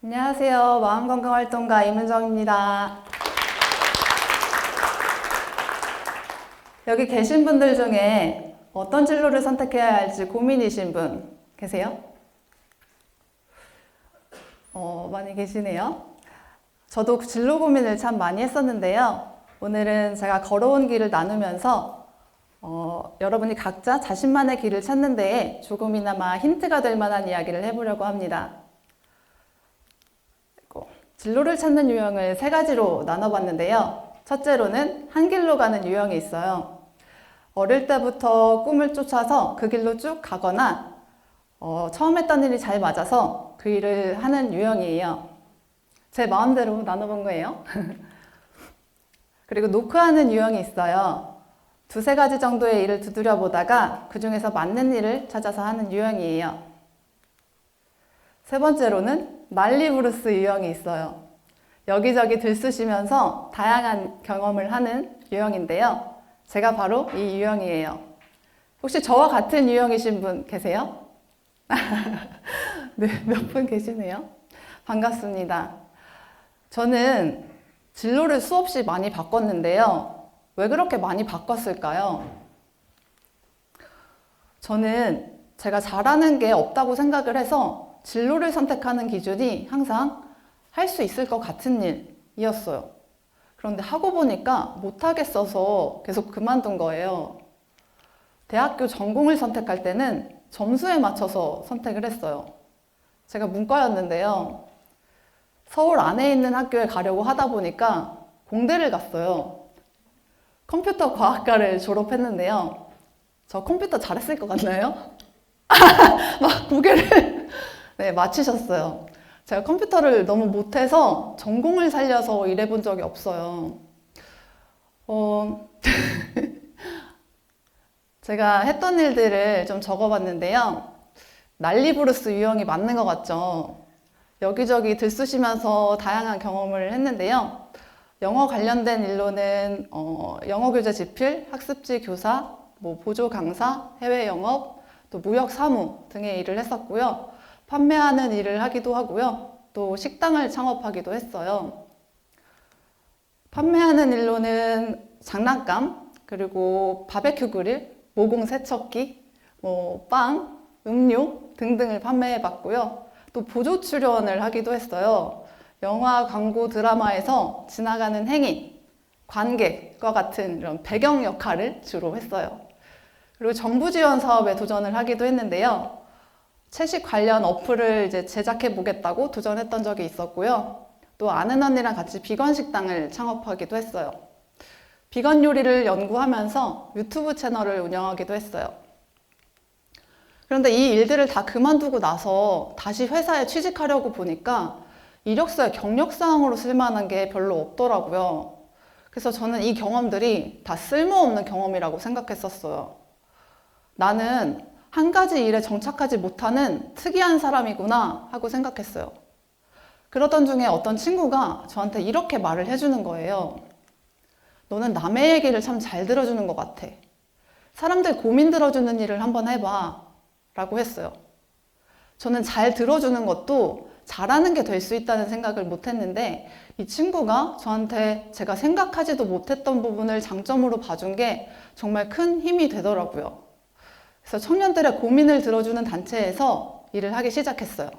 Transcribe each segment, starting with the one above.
안녕하세요. 마음건강활동가 이문정입니다. 여기 계신 분들 중에 어떤 진로를 선택해야 할지 고민이신 분 계세요? 많이 계시네요. 저도 진로 고민을 참 많이 했었는데요. 오늘은 제가 걸어온 길을 나누면서 여러분이 각자 자신만의 길을 찾는 데에 조금이나마 힌트가 될 만한 이야기를 해보려고 합니다. 진로를 찾는 유형을 세 가지로 나눠봤는데요. 첫째로는 한 길로 가는 유형이 있어요. 어릴 때부터 꿈을 쫓아서 그 길로 쭉 가거나 처음 했던 일이 잘 맞아서 그 일을 하는 유형이에요. 제 마음대로 나눠본 거예요. 그리고 노크하는 유형이 있어요. 두세 가지 정도의 일을 두드려 보다가 그 중에서 맞는 일을 찾아서 하는 유형이에요. 세 번째로는 난리부르스 유형이 있어요. 여기저기 들쑤시면서 다양한 경험을 하는 유형인데요. 제가 바로 이 유형이에요. 혹시 저와 같은 유형이신 분 계세요? 네, 몇 분 계시네요. 반갑습니다. 저는 진로를 수없이 많이 바꿨는데요. 왜 그렇게 많이 바꿨을까요? 저는 제가 잘하는 게 없다고 생각을 해서 진로를 선택하는 기준이 항상 할 수 있을 것 같은 일이었어요. 그런데 하고 보니까 못하겠어서 계속 그만둔 거예요. 대학교 전공을 선택할 때는 점수에 맞춰서 선택을 했어요. 제가 문과였는데요. 서울 안에 있는 학교에 가려고 하다 보니까 공대를 갔어요. 컴퓨터 과학과를 졸업했는데요. 저 컴퓨터 잘했을 것 같나요? 막 고개를 네, 맞추셨어요. 제가 컴퓨터를 너무 못해서 전공을 살려서 일해본 적이 없어요. 제가 했던 일들을 좀 적어봤는데요. 난리부르스 유형이 맞는 것 같죠? 여기저기 들쑤시면서 다양한 경험을 했는데요. 영어 관련된 일로는 영어 교재 집필, 학습지 교사, 보조 강사, 해외 영업, 또 무역 사무 등의 일을 했었고요. 판매하는 일을 하기도 하고요. 또 식당을 창업하기도 했어요. 판매하는 일로는 장난감, 그리고 바베큐 그릴, 모공 세척기, 빵, 음료 등등을 판매해봤고요. 또 보조 출연을 하기도 했어요. 영화, 광고, 드라마에서 지나가는 행인, 관객과 같은 이런 배경 역할을 주로 했어요. 그리고 정부 지원 사업에 도전을 하기도 했는데요. 채식 관련 어플을 이제 제작해 보겠다고 도전했던 적이 있었고요. 또 아는 언니랑 같이 비건 식당을 창업하기도 했어요. 비건 요리를 연구하면서 유튜브 채널을 운영하기도 했어요. 그런데 이 일들을 다 그만두고 나서 다시 회사에 취직하려고 보니까 이력서에 경력사항으로 쓸만한 게 별로 없더라고요. 그래서 저는 이 경험들이 다 쓸모없는 경험이라고 생각했었어요. 나는 한 가지 일에 정착하지 못하는 특이한 사람이구나 하고 생각했어요. 그러던 중에 어떤 친구가 저한테 이렇게 말을 해주는 거예요. 너는 남의 얘기를 참 잘 들어주는 것 같아. 사람들 고민 들어주는 일을 한번 해봐 라고 했어요. 저는 잘 들어주는 것도 잘하는 게 될 수 있다는 생각을 못했는데 이 친구가 저한테 제가 생각하지도 못했던 부분을 장점으로 봐준 게 정말 큰 힘이 되더라고요. 그래서 청년들의 고민을 들어주는 단체에서 일을 하기 시작했어요.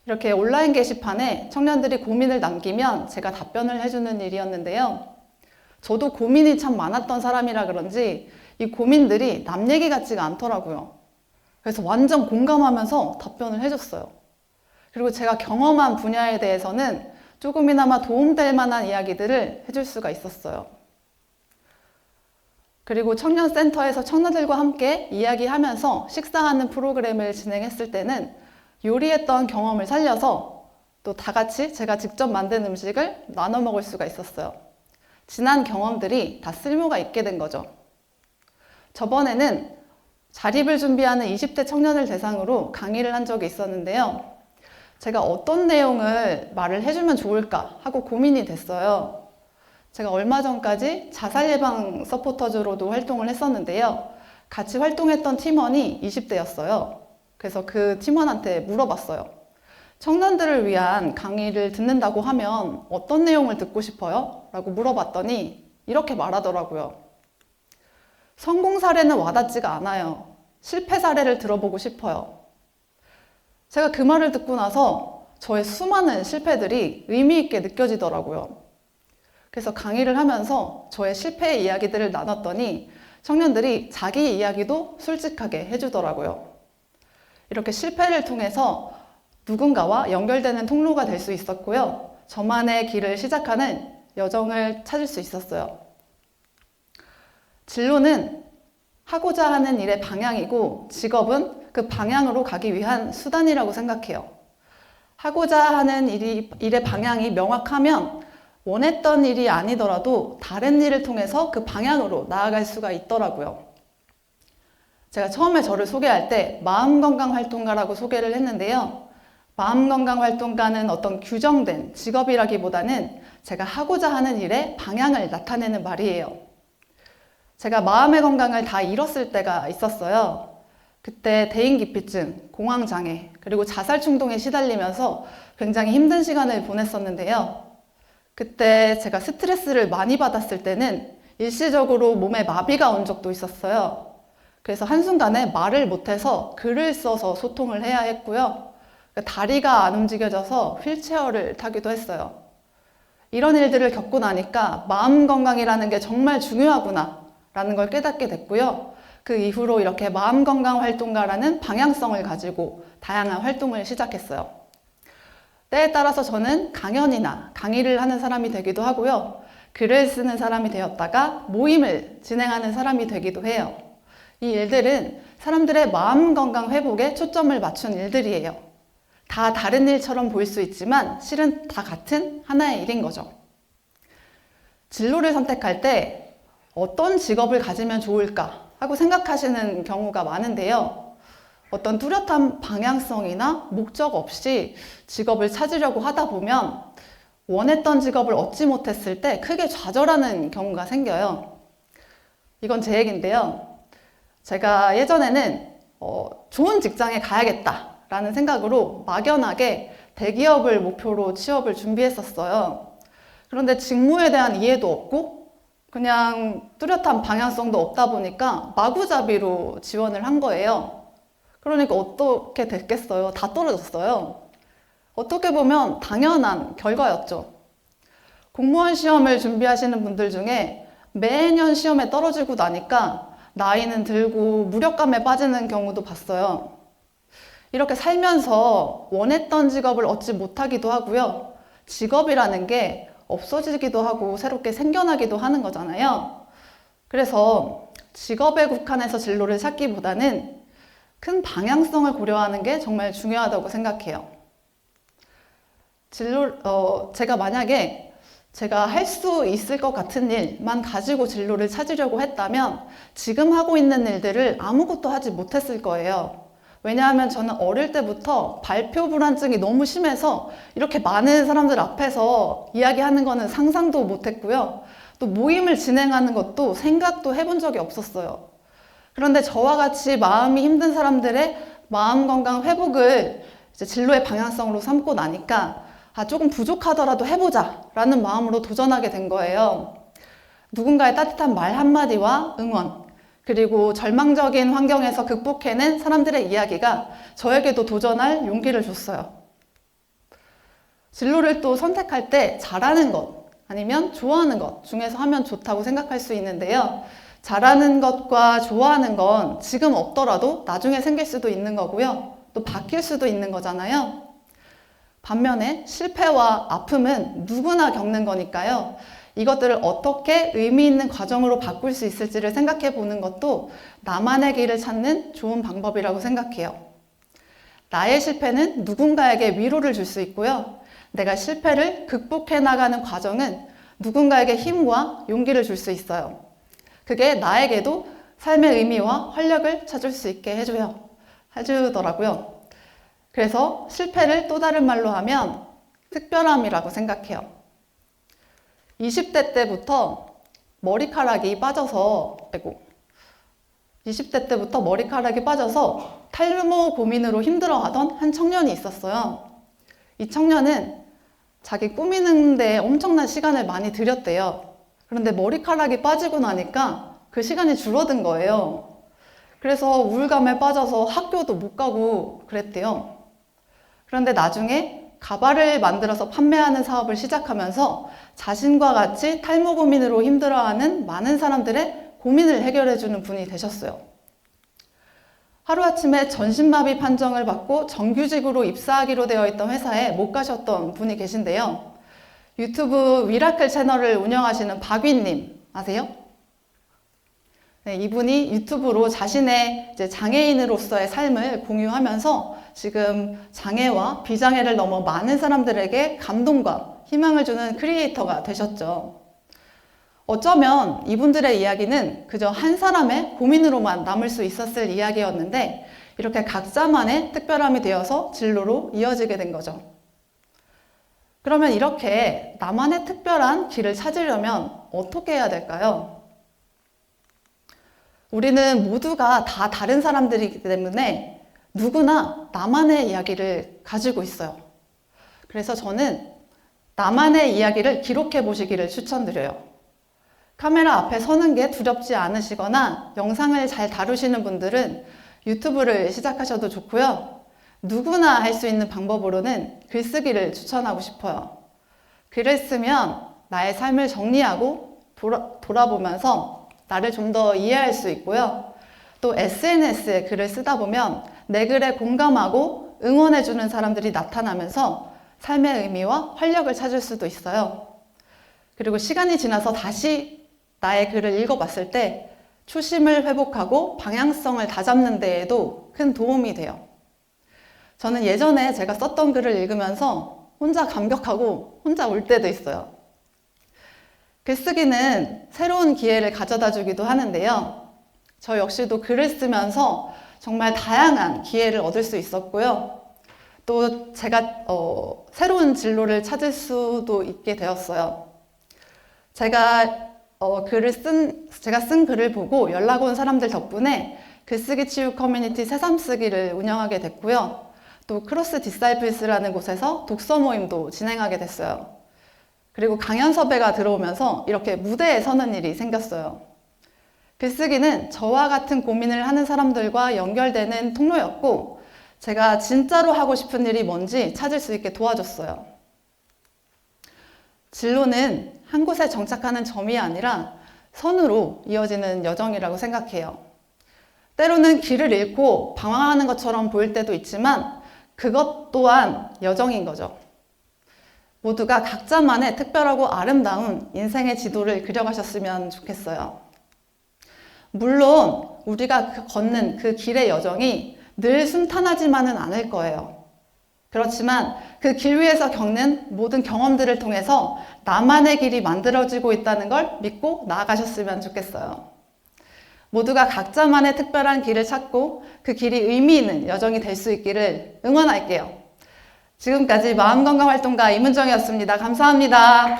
이렇게 온라인 게시판에 청년들이 고민을 남기면 제가 답변을 해주는 일이었는데요. 저도 고민이 참 많았던 사람이라 그런지 이 고민들이 남 얘기 같지가 않더라고요. 그래서 완전 공감하면서 답변을 해줬어요. 그리고 제가 경험한 분야에 대해서는 조금이나마 도움될 만한 이야기들을 해줄 수가 있었어요. 그리고 청년센터에서 청년들과 함께 이야기하면서 식사하는 프로그램을 진행했을 때는 요리했던 경험을 살려서 또 다 같이 제가 직접 만든 음식을 나눠 먹을 수가 있었어요. 지난 경험들이 다 쓸모가 있게 된 거죠. 저번에는 자립을 준비하는 20대 청년을 대상으로 강의를 한 적이 있었는데요. 제가 어떤 내용을 말을 해주면 좋을까 하고 고민이 됐어요. 제가 얼마 전까지 자살 예방 서포터즈로도 활동을 했었는데요. 같이 활동했던 팀원이 20대였어요. 그래서 그 팀원한테 물어봤어요. 청년들을 위한 강의를 듣는다고 하면 어떤 내용을 듣고 싶어요? 라고 물어봤더니 이렇게 말하더라고요. 성공 사례는 와닿지가 않아요. 실패 사례를 들어보고 싶어요. 제가 그 말을 듣고 나서 저의 수많은 실패들이 의미 있게 느껴지더라고요. 그래서 강의를 하면서 저의 실패의 이야기들을 나눴더니 청년들이 자기 이야기도 솔직하게 해주더라고요. 이렇게 실패를 통해서 누군가와 연결되는 통로가 될 수 있었고요. 저만의 길을 시작하는 여정을 찾을 수 있었어요. 진로는 하고자 하는 일의 방향이고 직업은 그 방향으로 가기 위한 수단이라고 생각해요. 하고자 하는 일의 방향이 명확하면 원했던 일이 아니더라도 다른 일을 통해서 그 방향으로 나아갈 수가 있더라고요. 제가 처음에 저를 소개할 때 마음건강활동가라고 소개를 했는데요. 마음건강활동가는 어떤 규정된 직업이라기보다는 제가 하고자 하는 일의 방향을 나타내는 말이에요. 제가 마음의 건강을 다 잃었을 때가 있었어요. 그때 대인기피증, 공황장애, 그리고 자살 충동에 시달리면서 굉장히 힘든 시간을 보냈었는데요. 그때 제가 스트레스를 많이 받았을 때는 일시적으로 몸에 마비가 온 적도 있었어요. 그래서 한순간에 말을 못해서 글을 써서 소통을 해야 했고요. 다리가 안 움직여져서 휠체어를 타기도 했어요. 이런 일들을 겪고 나니까 마음 건강이라는 게 정말 중요하구나 라는 걸 깨닫게 됐고요. 그 이후로 이렇게 마음건강활동가라는 방향성을 가지고 다양한 활동을 시작했어요. 때에 따라서 저는 강연이나 강의를 하는 사람이 되기도 하고요. 글을 쓰는 사람이 되었다가 모임을 진행하는 사람이 되기도 해요. 이 일들은 사람들의 마음 건강 회복에 초점을 맞춘 일들이에요. 다 다른 일처럼 보일 수 있지만 실은 다 같은 하나의 일인 거죠. 진로를 선택할 때 어떤 직업을 가지면 좋을까 하고 생각하시는 경우가 많은데요. 어떤 뚜렷한 방향성이나 목적 없이 직업을 찾으려고 하다 보면 원했던 직업을 얻지 못했을 때 크게 좌절하는 경우가 생겨요. 이건 제 얘기인데요. 제가 예전에는 좋은 직장에 가야겠다라는 생각으로 막연하게 대기업을 목표로 취업을 준비했었어요. 그런데 직무에 대한 이해도 없고 그냥 뚜렷한 방향성도 없다 보니까 마구잡이로 지원을 한 거예요. 그러니까 어떻게 됐겠어요? 다 떨어졌어요. 어떻게 보면 당연한 결과였죠. 공무원 시험을 준비하시는 분들 중에 매년 시험에 떨어지고 나니까 나이는 들고 무력감에 빠지는 경우도 봤어요. 이렇게 살면서 원했던 직업을 얻지 못하기도 하고요. 직업이라는 게 없어지기도 하고 새롭게 생겨나기도 하는 거잖아요. 그래서 직업에 국한해서 진로를 찾기보다는 큰 방향성을 고려하는 게 정말 중요하다고 생각해요. 제가 만약에 제가 할 수 있을 것 같은 일만 가지고 진로를 찾으려고 했다면 지금 하고 있는 일들을 아무것도 하지 못했을 거예요. 왜냐하면 저는 어릴 때부터 발표 불안증이 너무 심해서 이렇게 많은 사람들 앞에서 이야기하는 거는 상상도 못했고요. 또 모임을 진행하는 것도 생각도 해본 적이 없었어요. 그런데 저와 같이 마음이 힘든 사람들의 마음 건강 회복을 이제 진로의 방향성으로 삼고 나니까 조금 부족하더라도 해보자 라는 마음으로 도전하게 된 거예요. 누군가의 따뜻한 말 한마디와 응원, 그리고 절망적인 환경에서 극복해낸 사람들의 이야기가 저에게도 도전할 용기를 줬어요. 진로를 또 선택할 때 잘하는 것 아니면 좋아하는 것 중에서 하면 좋다고 생각할 수 있는데요. 잘하는 것과 좋아하는 건 지금 없더라도 나중에 생길 수도 있는 거고요. 또 바뀔 수도 있는 거잖아요. 반면에 실패와 아픔은 누구나 겪는 거니까요. 이것들을 어떻게 의미 있는 과정으로 바꿀 수 있을지를 생각해 보는 것도 나만의 길을 찾는 좋은 방법이라고 생각해요. 나의 실패는 누군가에게 위로를 줄 수 있고요. 내가 실패를 극복해 나가는 과정은 누군가에게 힘과 용기를 줄 수 있어요. 그게 나에게도 삶의 의미와 활력을 찾을 수 있게 해주더라고요. 그래서 실패를 또 다른 말로 하면 특별함이라고 생각해요. 20대 때부터 머리카락이 빠져서 탈모 고민으로 힘들어하던 한 청년이 있었어요. 이 청년은 자기 꾸미는데 엄청난 시간을 많이 들였대요. 그런데 머리카락이 빠지고 나니까 그 시간이 줄어든 거예요. 그래서 우울감에 빠져서 학교도 못 가고 그랬대요. 그런데 나중에 가발을 만들어서 판매하는 사업을 시작하면서 자신과 같이 탈모 고민으로 힘들어하는 많은 사람들의 고민을 해결해주는 분이 되셨어요. 하루아침에 전신마비 판정을 받고 정규직으로 입사하기로 되어 있던 회사에 못 가셨던 분이 계신데요. 유튜브 미라클 채널을 운영하시는 박위님 아세요? 네, 이분이 유튜브로 자신의 이제 장애인으로서의 삶을 공유하면서 지금 장애와 비장애를 넘어 많은 사람들에게 감동과 희망을 주는 크리에이터가 되셨죠. 어쩌면 이분들의 이야기는 그저 한 사람의 고민으로만 남을 수 있었을 이야기였는데 이렇게 각자만의 특별함이 되어서 진로로 이어지게 된 거죠. 그러면 이렇게 나만의 특별한 길을 찾으려면 어떻게 해야 될까요? 우리는 모두가 다 다른 사람들이기 때문에 누구나 나만의 이야기를 가지고 있어요. 그래서 저는 나만의 이야기를 기록해 보시기를 추천드려요. 카메라 앞에 서는 게 두렵지 않으시거나 영상을 잘 다루시는 분들은 유튜브를 시작하셔도 좋고요. 누구나 할 수 있는 방법으로는 글쓰기를 추천하고 싶어요. 글을 쓰면 나의 삶을 정리하고 돌아보면서 나를 좀 더 이해할 수 있고요. 또 SNS에 글을 쓰다 보면 내 글에 공감하고 응원해주는 사람들이 나타나면서 삶의 의미와 활력을 찾을 수도 있어요. 그리고 시간이 지나서 다시 나의 글을 읽어봤을 때 초심을 회복하고 방향성을 다잡는 데에도 큰 도움이 돼요. 저는 예전에 제가 썼던 글을 읽으면서 혼자 감격하고 혼자 울 때도 있어요. 글쓰기는 새로운 기회를 가져다 주기도 하는데요. 저 역시도 글을 쓰면서 정말 다양한 기회를 얻을 수 있었고요. 또 제가 새로운 진로를 찾을 수도 있게 되었어요. 제가 쓴 글을 보고 연락 온 사람들 덕분에 글쓰기 치유 커뮤니티 새삼쓰기를 운영하게 됐고요. 또 크로스 디사이플스라는 곳에서 독서 모임도 진행하게 됐어요. 그리고 강연 섭외가 들어오면서 이렇게 무대에 서는 일이 생겼어요. 글쓰기는 저와 같은 고민을 하는 사람들과 연결되는 통로였고 제가 진짜로 하고 싶은 일이 뭔지 찾을 수 있게 도와줬어요. 진로는 한 곳에 정착하는 점이 아니라 선으로 이어지는 여정이라고 생각해요. 때로는 길을 잃고 방황하는 것처럼 보일 때도 있지만 그것 또한 여정인 거죠. 모두가 각자만의 특별하고 아름다운 인생의 지도를 그려가셨으면 좋겠어요. 물론 우리가 걷는 그 길의 여정이 늘 순탄하지만은 않을 거예요. 그렇지만 그 길 위에서 겪는 모든 경험들을 통해서 나만의 길이 만들어지고 있다는 걸 믿고 나아가셨으면 좋겠어요. 모두가 각자만의 특별한 길을 찾고 그 길이 의미 있는 여정이 될 수 있기를 응원할게요. 지금까지 마음건강활동가 임은정이었습니다. 감사합니다.